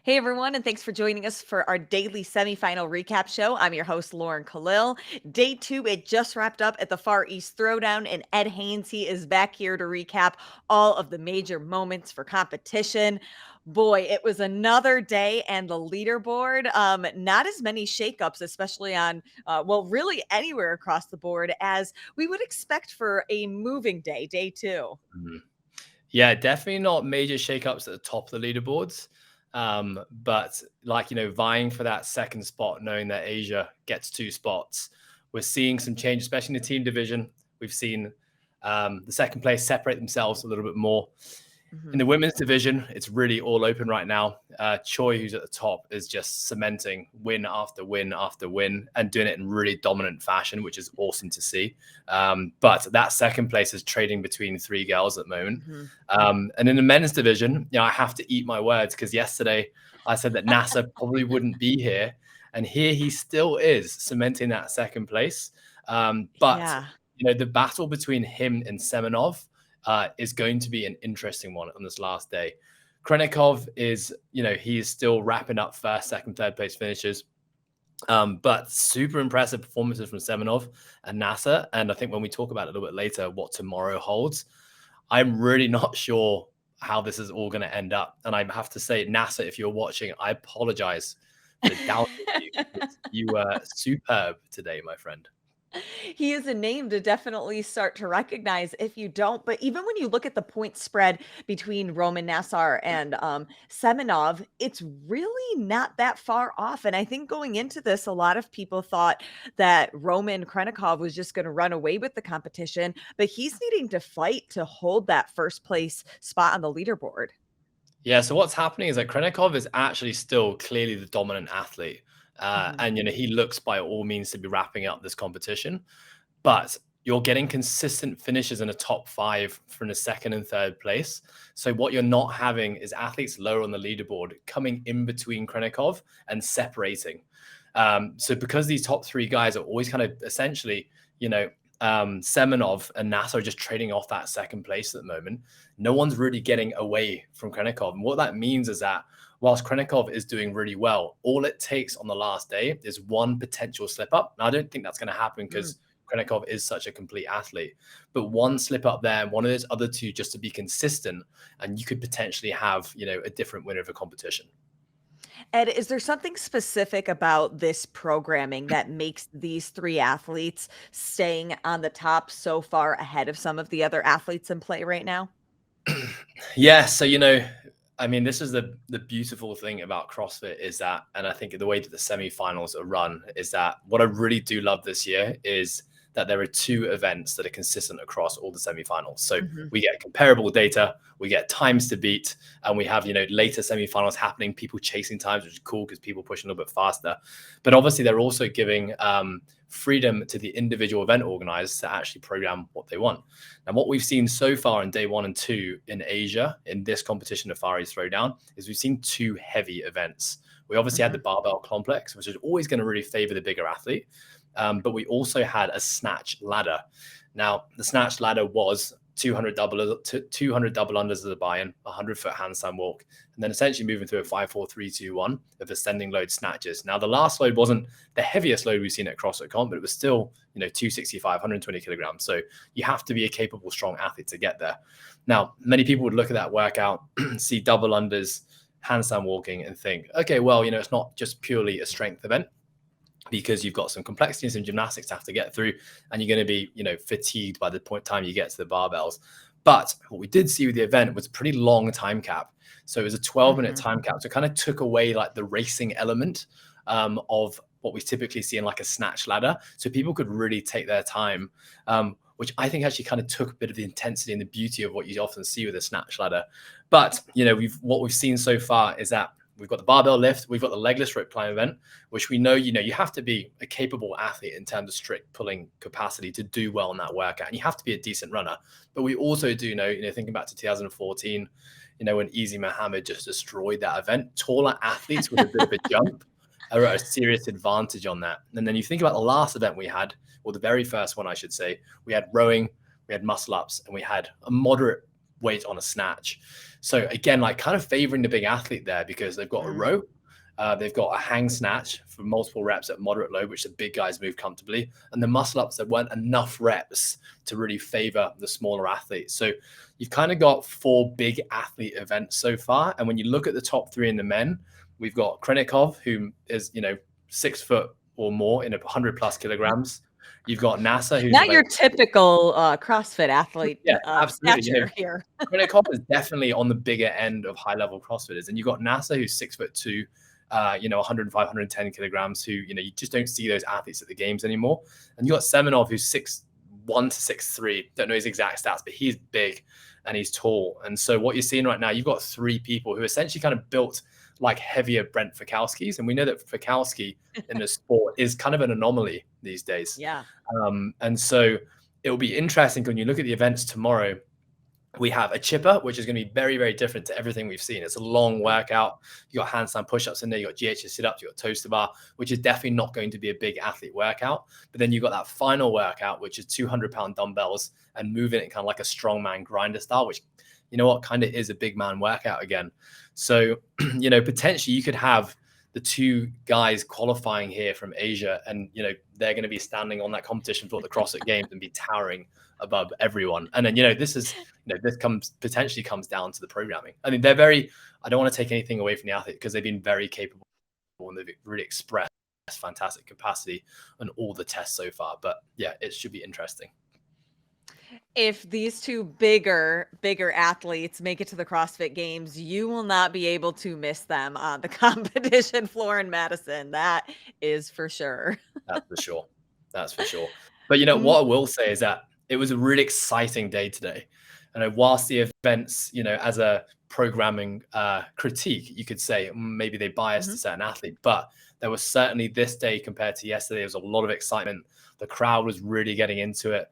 Hey everyone, and thanks for joining us for our daily semifinal recap show. I'm your host, Lauren Kalil. Day two, it just wrapped up at the Far East Throwdown, and Ed Haynes, he is back here to recap all of the major moments for competition. Boy, it was another day, and the leaderboard, not as many shakeups, especially on, really anywhere across the board, as we would expect for a moving day, day two. Mhm. Yeah, definitely not major shakeups at the top of the leaderboards. But like, vying for that second spot, knowing that Asia gets two spots, we're seeing some change, especially in the team division. We've seen the second place separate themselves a little bit more. In Mhm. the women's division, it's really all open right now. Choi, who's at the top, is just cementing win after win after win and doing it in really dominant fashion, which is awesome to see. But that second place is trading between three girls at the moment. Mhm. And in the men's division, I have to eat my words because yesterday I said that NASA probably wouldn't be here. And here he still is cementing that second place. But, Yeah. the battle between him and Semenov is going to be an interesting one on this last day. Khrennikov is, he is still wrapping up first, second, third place finishes. But super impressive performances from Semenov and NASA. And I think when we talk about it a little bit later, what tomorrow holds, I'm really not sure how this is all going to end up. And I have to say, NASA, if you're watching, I apologize for doubting you. You were superb today, my friend. He is a name to definitely start to recognize if you don't. But even when you look at the point spread between Roman Nassar and Semenov, it's really not that far off. And I think going into this, a lot of people thought that Roman Khrennikov was just going to run away with the competition, but he's needing to fight to hold that first place spot on the leaderboard. Yeah, so what's happening is that Khrennikov is actually still clearly the dominant athlete. Mhm. And, he looks by all means to be wrapping up this competition. But you're getting consistent finishes in the top five from the second and third place. So what you're not having is athletes lower on the leaderboard coming in between Khrennikov and separating. So because these top three guys are always kind of essentially, Semenov and NASA are just trading off that second place at the moment. No one's really getting away from Khrennikov. And what that means is that whilst Khrennikov is doing really well, all it takes on the last day is one potential slip up. Now, I don't think that's going to happen Mm. because Khrennikov is such a complete athlete. But one slip up there and one of those other two just to be consistent, and you could potentially have, a different winner of a competition. Ed, is there something specific about this programming that makes these three athletes staying on the top so far ahead of some of the other athletes in play right now? Yeah, so I mean, this is the beautiful thing about CrossFit is that, and I think the way that the semi-finals are run is that what I really do love this year is that there are two events that are consistent across all the semi-finals. So Mhm. we get comparable data, we get times to beat, and we have later semi-finals happening, people chasing times, which is cool because people pushing a little bit faster. But obviously, they're also giving freedom to the individual event organizers to actually program what they want. And what we've seen so far in day 1 and 2 in Asia in this competition of Far East Throwdown is we've seen two heavy events. We obviously had the Mhm. barbell complex, which is always going to really favor the bigger athlete. But we also had a snatch ladder. Now, the snatch ladder was 200 double unders as a buy-in, 100-foot handstand walk, and then essentially moving through a 5-4-3-2-1 of ascending load snatches. Now, the last load wasn't the heaviest load we've seen at CrossFit Comp, but it was still, 265, 120 kilograms. So you have to be a capable, strong athlete to get there. Now, many people would look at that workout, see double unders, handstand walking, and think, okay, well, it's not just purely a strength event because you've got some complexity and some gymnastics to have to get through, and you're going to be, fatigued by the time you get to the barbells. But what we did see with the event was a pretty long time cap. So it was a 12-minute Mhm. time cap. So it kind of took away like the racing element of what we typically see in like a snatch ladder. So people could really take their time, which I think actually kind of took a bit of the intensity and the beauty of what you often see with a snatch ladder. But, what we've seen so far is that we've got the barbell lift, we've got the legless rope climb event, which we know, you have to be a capable athlete in terms of strict pulling capacity to do well in that workout. And you have to be a decent runner. But we also do know, thinking back to 2014, when Easy Mohammed just destroyed that event, taller athletes with a bit of a jump are at a serious advantage on that. And then you think about the last event we had, or the very first one, I should say, we had rowing, we had muscle ups, and we had a moderate weight on a snatch. So again, like kind of favoring the big athlete there because they've got a row. They've got a hang snatch for multiple reps at moderate load, which the big guys move comfortably. And the muscle ups, there weren't enough reps to really favor the smaller athletes. So you've kind of got 4 big athlete events so far. And when you look at the top 3 in the men, we've got Khrennikov, who is, 6 foot or more in 100 plus kilograms. You've got NASA, who's not your typical CrossFit athlete. Yeah, absolutely. Here. Khrennikov is definitely on the bigger end of high level CrossFitters. And you've got NASA, who's 6'2", 105, 110 kilograms, who, you just don't see those athletes at the games anymore. And you got Semenov, who's 6'1" to 6'3". Don't know his exact stats, but he's big and he's tall. And so what you're seeing right now, you've got 3 people who essentially kind of built like heavier Brent Fikowskis. And we know that Fikowski in the sport is kind of an anomaly these days. Yeah. And so it will be interesting when you look at the events tomorrow. We have a chipper, which is going to be very, very different to everything we've seen. It's a long workout. You got handstand push-ups in there. You got GHS sit-ups. You got toaster bar, which is definitely not going to be a big athlete workout. But then you got that final workout, which is 200-pound dumbbells and moving it kind of like a strongman grinder style, which, kind of is a big man workout again. So, potentially you could have the 2 guys qualifying here from Asia, and they're going to be standing on that competition floor at the CrossFit Games and be towering above everyone. And then this potentially comes down to the programming. I mean, I don't want to take anything away from the athlete because they've been very capable and they've really expressed fantastic capacity on all the tests so far. But yeah, it should be interesting. If these 2 bigger athletes make it to the CrossFit Games, you will not be able to miss them on the competition floor in Madison. That is for sure. That's for sure. But what I will say is that it was a really exciting day today. And whilst the events, as a programming critique, you could say maybe they biased a certain athlete, but there was certainly this day compared to yesterday, there was a lot of excitement. The crowd was really getting into it.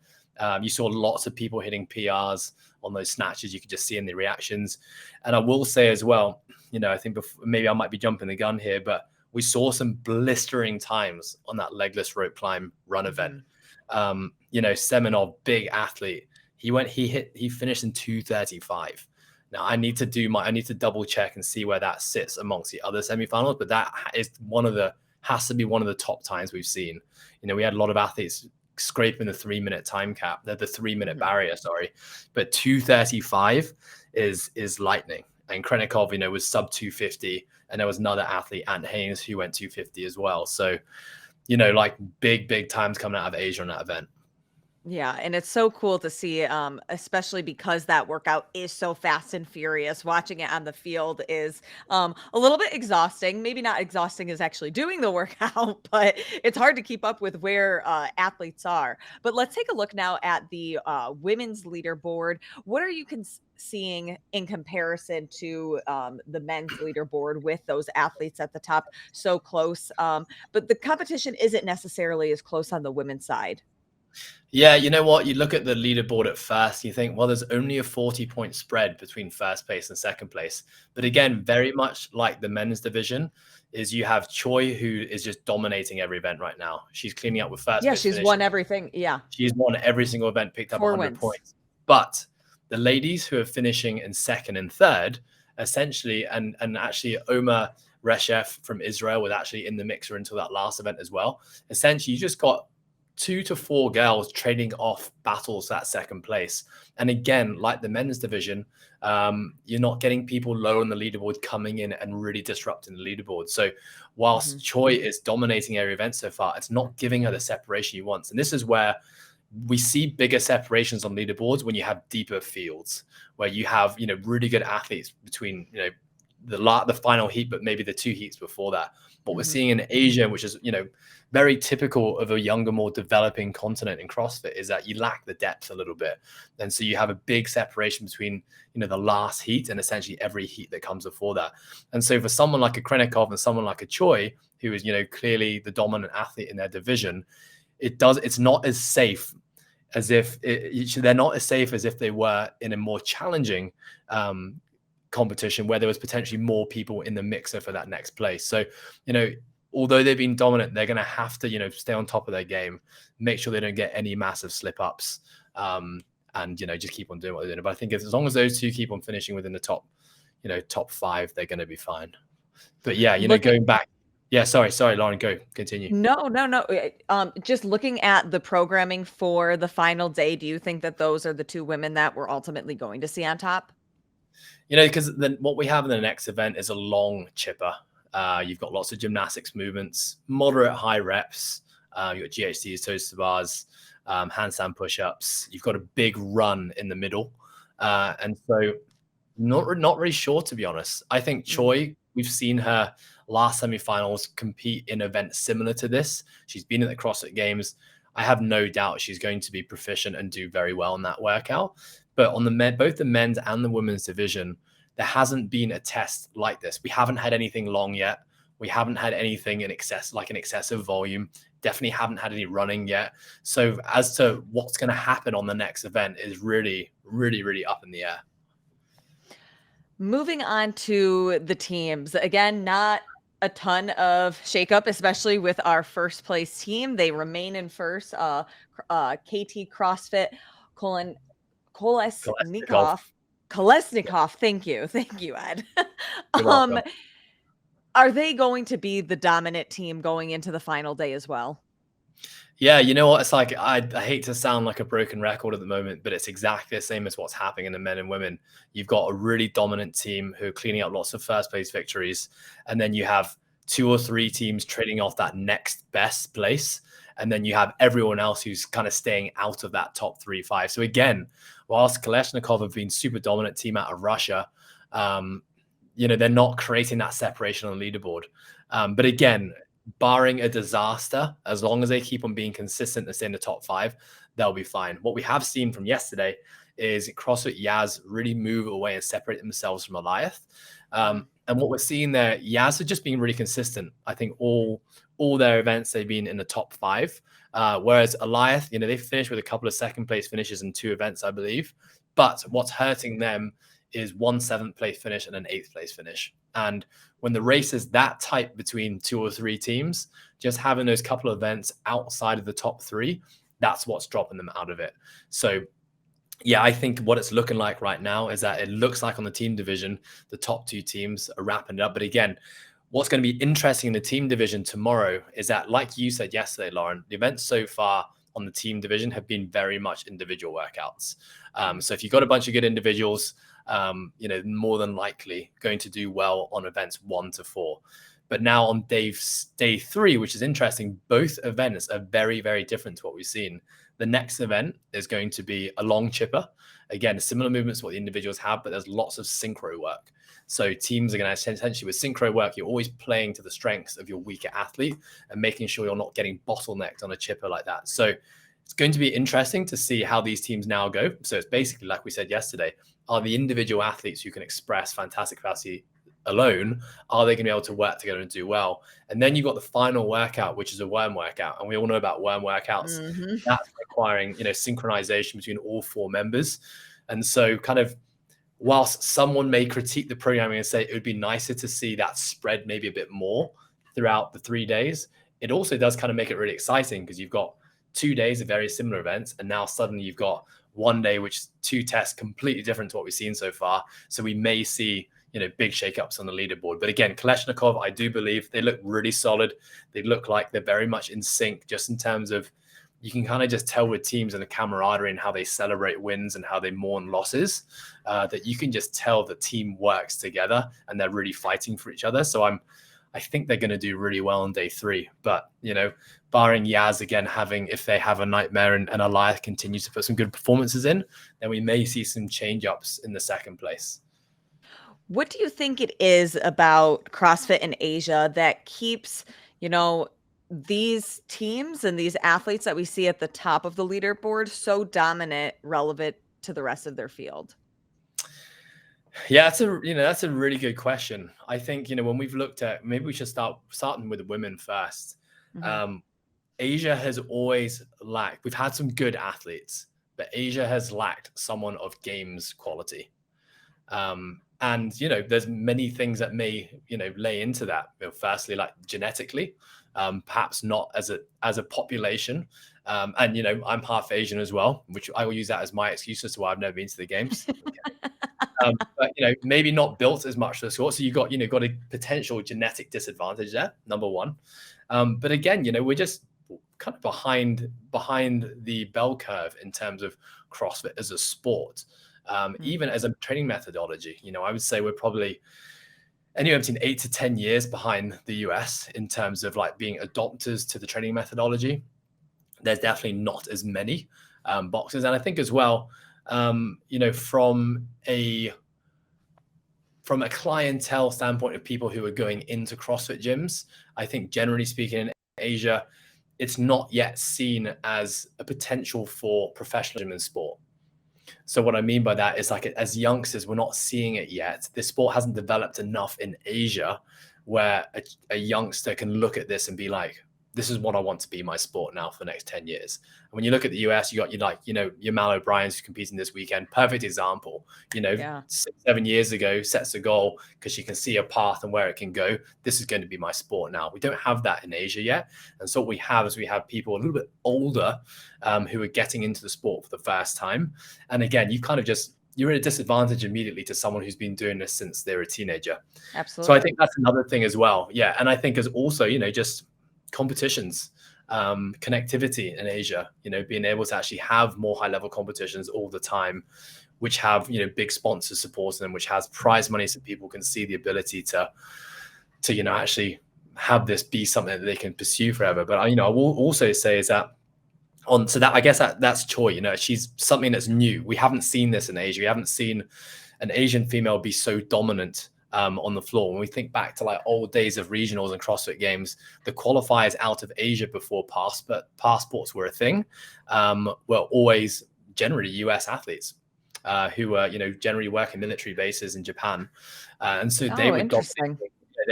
You saw lots of people hitting PRs on those snatches. You could just see in the reactions. And I will say as well, I think maybe I might be jumping the gun here, but we saw some blistering times on that legless rope climb run event. Semenov, big athlete. He finished in 2:35. Now I need to double check and see where that sits amongst the other semifinals, but that has to be one of the top times we've seen. We had a lot of athletes scraping the 3-minute time cap, the 3-minute barrier, sorry. But 2:35 is lightning. And Khrennikov, was sub 250. And there was another athlete, Ed Haynes, who went 250 as well. So, like big times coming out of Asia on that event. Yeah, and it's so cool to see, especially because that workout is so fast and furious. Watching it on the field is a little bit exhausting. Maybe not exhausting as actually doing the workout, but it's hard to keep up with where athletes are. But let's take a look now at the women's leaderboard. What are you seeing in comparison to the men's leaderboard with those athletes at the top so close? But the competition isn't necessarily as close on the women's side. Yeah, you know what? You look at the leaderboard at first, you think, well, there's only a 40-point spread between first place and second place. But again, very much like the men's division, is you have Choi, who is just dominating every event right now. She's cleaning up with first. Yeah, she's won everything. Yeah. She's won every single event, picked up 4 100 wins. points. But the ladies who are finishing in second and third, essentially, and actually Omer Reshev from Israel was actually in the mixer until that last event as well. Essentially, you just got 2 to 4 girls trading off battles that second place. And again, like the men's division, you're not getting people low on the leaderboard coming in and really disrupting the leaderboard. So whilst Choi is dominating every event so far, it's not giving her the separation you want. And this is where we see bigger separations on leaderboards when you have deeper fields, where you have, really good athletes between, the final heat, but maybe the 2 heats before that. What we're seeing in Asia, which is, very typical of a younger, more developing continent in CrossFit, is that you lack the depth a little bit. And so you have a big separation between, the last heat and essentially every heat that comes before that. And so for someone like a Khrennikov and someone like a Choi, who is, clearly the dominant athlete in their division, it's not as safe as if they're not as safe as if they were in a more challenging competition where there was potentially more people in the mixer for that next place. So, although they've been dominant, they're going to have to, stay on top of their game, make sure they don't get any massive slip ups. and, just keep on doing what they're doing. But I think as long as those two keep on finishing within the top 5, they're going to be fine. But yeah, going back. Yeah, sorry, Lauren, continue. No. Just looking at the programming for the final day, do you think that those are the two women that we're ultimately going to see on top? Because then what we have in the next event is a long chipper. You've got lots of gymnastics movements, moderate high reps. You've got GHDs, toes to bars, handstand push-ups. You've got a big run in the middle. And so not really sure, to be honest. I think Choi, we've seen her last semifinals compete in events similar to this. She's been at the CrossFit Games. I have no doubt she's going to be proficient and do very well in that workout. But on both the men's and the women's division, there hasn't been a test like this. We haven't had anything long yet. We haven't had anything in excessive volume. Definitely haven't had any running yet. So as to what's going to happen on the next event is really, really, really up in the air. Moving on to the teams. Again, not a ton of shakeup, especially with our first place team. They remain in first. KT CrossFit Kolesnikov. Thank you, Ed. Are they going to be the dominant team going into the final day as well? Yeah, you know what? It's like, I hate to sound like a broken record at the moment, but it's exactly the same as what's happening in the men and women. You've got a really dominant team who are cleaning up lots of first place victories. And then you have 2 or 3 teams trading off that next best place. And then you have everyone else who's kind of staying out of that top 3-5. So again, whilst Kalashnikov have been super dominant team out of Russia, they're not creating that separation on the leaderboard. But again, barring a disaster, as long as they keep on being consistent and stay in the top 5, they'll be fine. What we have seen from yesterday is CrossFit Yaz really move away and separate themselves from Goliath. And what we're seeing there, Yaz are just being really consistent. I think all their events, they've been in the top 5. Whereas Goliath, they finished with a couple of second place finishes in 2 events, I believe. But what's hurting them is 1 7th place finish and an 8th place finish. And when the race is that tight between 2 or 3 teams, just having those couple of events outside of the top 3, that's what's dropping them out of it. So yeah, I think what it's looking like right now is that it looks like on the team division, the top 2 teams are wrapping it up. But again, what's going to be interesting in the team division tomorrow is that, like you said yesterday, Lauren, the events so far on the team division have been very much individual workouts. So if you've got a bunch of good individuals, more than likely going to do well on events 1 to 4. But now on day 3, which is interesting, both events are very, very different to what we've seen. The next event is going to be a long chipper. Again, similar movements to what the individuals have, but there's lots of synchro work. So teams are going to essentially, with synchro work, you're always playing to the strengths of your weaker athlete and making sure you're not getting bottlenecked on a chipper like that. So it's going to be interesting to see how these teams now go. So it's basically, like we said yesterday, are the individual athletes who can express fantastic capacity alone, are they going to be able to work together and do well? And then you've got the final workout, which is a worm workout. And we all know about worm workouts. Mm-hmm. That's requiring, synchronization between all 4 members. And so kind of, whilst someone may critique the programming and say it would be nicer to see that spread maybe a bit more throughout the 3 days, it also does kind of make it really exciting because you've got 2 days of very similar events. And now suddenly you've got 1 day, which is 2 tests completely different to what we've seen so far. So we may see, big shakeups on the leaderboard. But again, Kalashnikov, I do believe they look really solid. They look like they're very much in sync, just in terms of, you can kind of just tell with teams and the camaraderie and how they celebrate wins and how they mourn losses, that you can just tell the team works together and they're really fighting for each other. So I think they're going to do really well on day 3. But, barring Yaz again if they have a nightmare and Goliath continues to put some good performances in, then we may see some change-ups in the second place. What do you think it is about CrossFit in Asia that keeps, these teams and these athletes that we see at the top of the leaderboard so dominant, relevant to the rest of their field? Yeah, that's a really good question. I think, when we've looked at, maybe we should starting with the women first. Mm-hmm. Asia has always lacked. We've had some good athletes, but Asia has lacked someone of games quality. And, there's many things that may, lay into that. Firstly, like genetically, perhaps not as a population. And, I'm half Asian as well, which I will use that as my excuse as to why I've never been to the games. But, maybe not built as much for the sport. So got a potential genetic disadvantage there, number one. But again, we're just kind of behind the bell curve in terms of CrossFit as a sport, even as a training methodology. I would say we're probably anywhere between 8 to 10 years behind the US in terms of like being adopters to the training methodology. There's definitely not as many boxes. And I think as well, from a clientele standpoint of people who are going into CrossFit gyms, I think generally speaking in Asia, it's not yet seen as a potential for professionalism in sport. So what I mean by that is like as youngsters, we're not seeing it yet. This sport hasn't developed enough in Asia where a youngster can look at this and be like, this is what I want to be my sport now for the next 10 years. And when you look at the US, you got your Mal O'Brien's competing this weekend. Perfect example. 6-7 years ago, sets a goal because she can see a path and where it can go. This is going to be my sport now. We don't have that in Asia yet. And so what we have is we have people a little bit older who are getting into the sport for the first time. And again, you're at a disadvantage immediately to someone who's been doing this since they're a teenager. Absolutely. So I think that's another thing as well. Yeah. And I think as also, just competitions, connectivity in Asia, being able to actually have more high level competitions all the time, which have, big sponsors supporting them, which has prize money so people can see the ability to actually have this be something that they can pursue forever. But, I will also say is that I guess that's Choi, she's something that's new. We haven't seen this in Asia. We haven't seen an Asian female be so dominant on the floor. When we think back to like old days of regionals and CrossFit games, the qualifiers out of Asia before passports were a thing, were always generally US athletes who were, generally working military bases in Japan. And so they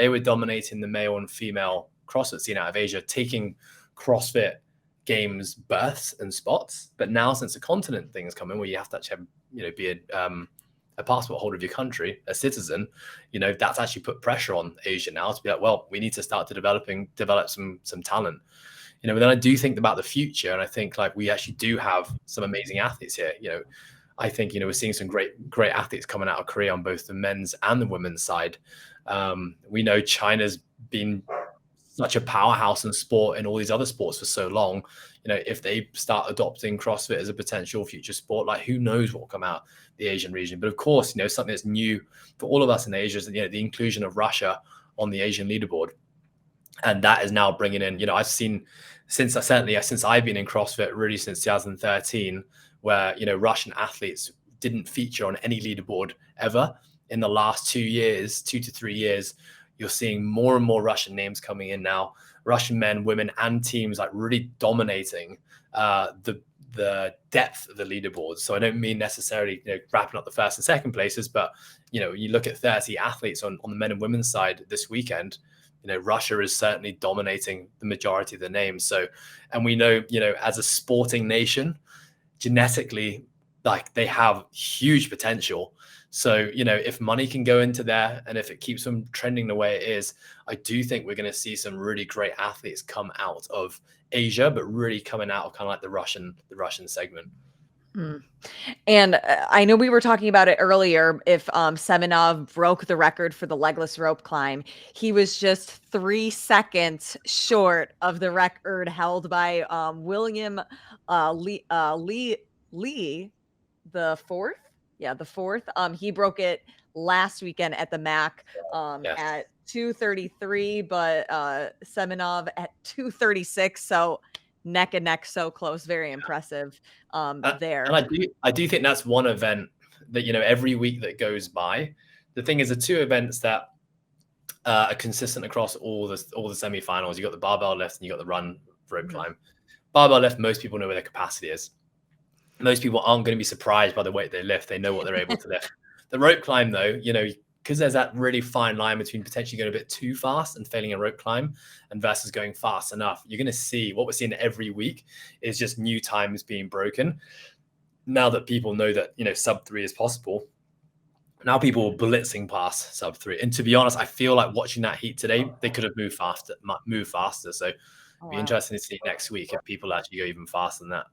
were dominating the male and female CrossFit scene out of Asia, taking CrossFit games berths and spots. But now since the continent thing has come in where you have to actually have, be a passport holder of your country, a citizen, that's actually put pressure on Asia now to be like, well, we need to start to develop some talent. But then I do think about the future, and I think like we actually do have some amazing athletes here. I think we're seeing some great athletes coming out of Korea on both the men's and the women's side. We know China's been such a powerhouse in sport in all these other sports for so long. If they start adopting CrossFit as a potential future sport, like who knows what will come out the Asian region. But of course, something that's new for all of us in Asia is the inclusion of Russia on the Asian leaderboard. And that is now bringing in, I've seen since I've been in CrossFit really since 2013, where, Russian athletes didn't feature on any leaderboard ever. In the last 2 to 3 years, you're seeing more and more Russian names coming in now, Russian men, women, and teams like really dominating the depth of the leaderboard. So I don't mean necessarily wrapping up the first and second places, but you look at 30 athletes on the men and women's side this weekend. Russia is certainly dominating the majority of the names. So, and we know, as a sporting nation, genetically, like they have huge potential. So, if money can go into there and if it keeps them trending the way it is, I do think we're going to see some really great athletes come out of Asia, but really coming out of kind of like the Russian segment. And I know we were talking about it earlier. If Semenov broke the record for the legless rope climb, he was just 3 seconds short of the record held by William Lee, the fourth. Yeah, the fourth. He broke it last weekend at the MAC at 2:33, but Semenov at 2:36. So neck and neck, so close. Very impressive there. And I do think that's one event that every week that goes by. The thing is, the two events that are consistent across all the semifinals. You got the barbell lift and you got the run rope climb. Barbell lift, most people know where their capacity is. Most people aren't going to be surprised by the weight they lift. They know what they're able to lift. The rope climb, though, because there's that really fine line between potentially going a bit too fast and failing a rope climb and versus going fast enough. You're going to see what we're seeing every week is just new times being broken. Now that people know that, sub 3 is possible, now people are blitzing past sub 3. And to be honest, I feel like watching that heat today, they could have moved faster. So Oh, Be wow. interesting to see next week if people actually go even faster than that.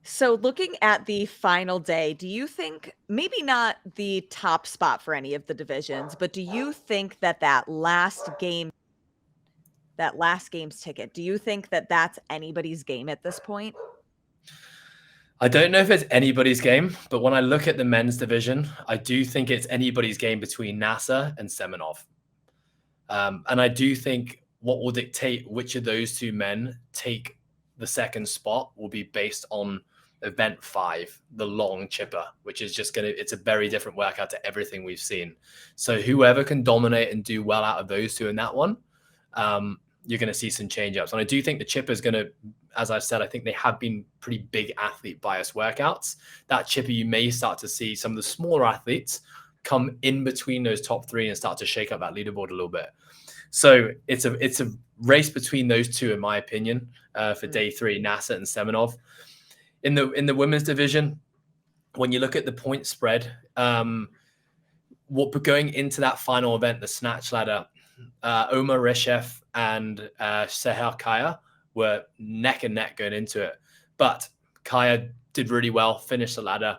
So looking at the final day, do you think maybe not the top spot for any of the divisions, but do you think that that last game's ticket, do you think that that's anybody's game at this point? I don't know if it's anybody's game, but when I look at the men's division, I do think it's anybody's game between NASA and Semenov. And I do think what will dictate which of those two men take the second spot will be based on event 5, the long chipper, which is just it's a very different workout to everything we've seen. So whoever can dominate and do well out of those two in that one, you're going to see some change ups. And I do think the chipper is going to, as I've said, I think they have been pretty big athlete bias workouts. That chipper, you may start to see some of the smaller athletes come in between those top 3 and start to shake up that leaderboard a little bit. So it's a race between those two, in my opinion, for day 3, NASA and Semenov. In the women's division, when you look at the point spread, what going into that final event, the snatch ladder, Omar Reshev and Seher Kaya were neck and neck going into it. But Kaya did really well, finished the ladder.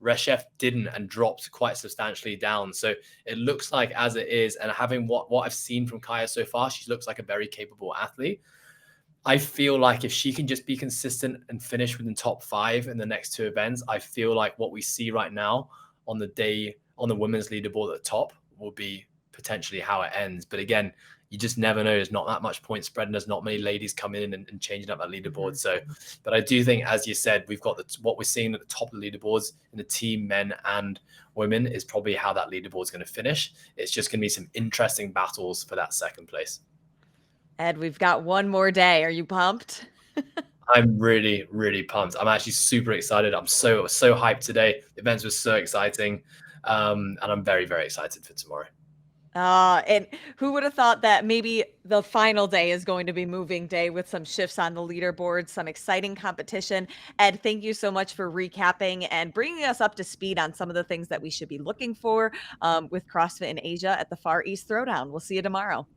Reshev didn't and dropped quite substantially down. So it looks like, as it is, and having what I've seen from Kaya so far, she looks like a very capable athlete. I feel like if she can just be consistent and finish within top 5 in the next 2 events, I feel like what we see right now on the women's leaderboard at the top will be potentially how it ends. But again, you just never know. There's not that much point spread, and there's not many ladies coming in and changing up that leaderboard. So, but I do think, as you said, we've got what we're seeing at the top of the leaderboards in the team, men and women, is probably how that leaderboard is going to finish. It's just going to be some interesting battles for that second place. Ed, we've got one more day. Are you pumped? I'm really, really pumped. I'm actually super excited. I'm so hyped today. The events were so exciting. And I'm very, very excited for tomorrow. And who would have thought that maybe the final day is going to be moving day with some shifts on the leaderboard, some exciting competition. Ed, thank you so much for recapping and bringing us up to speed on some of the things that we should be looking for with CrossFit in Asia at the Far East Throwdown. We'll see you tomorrow.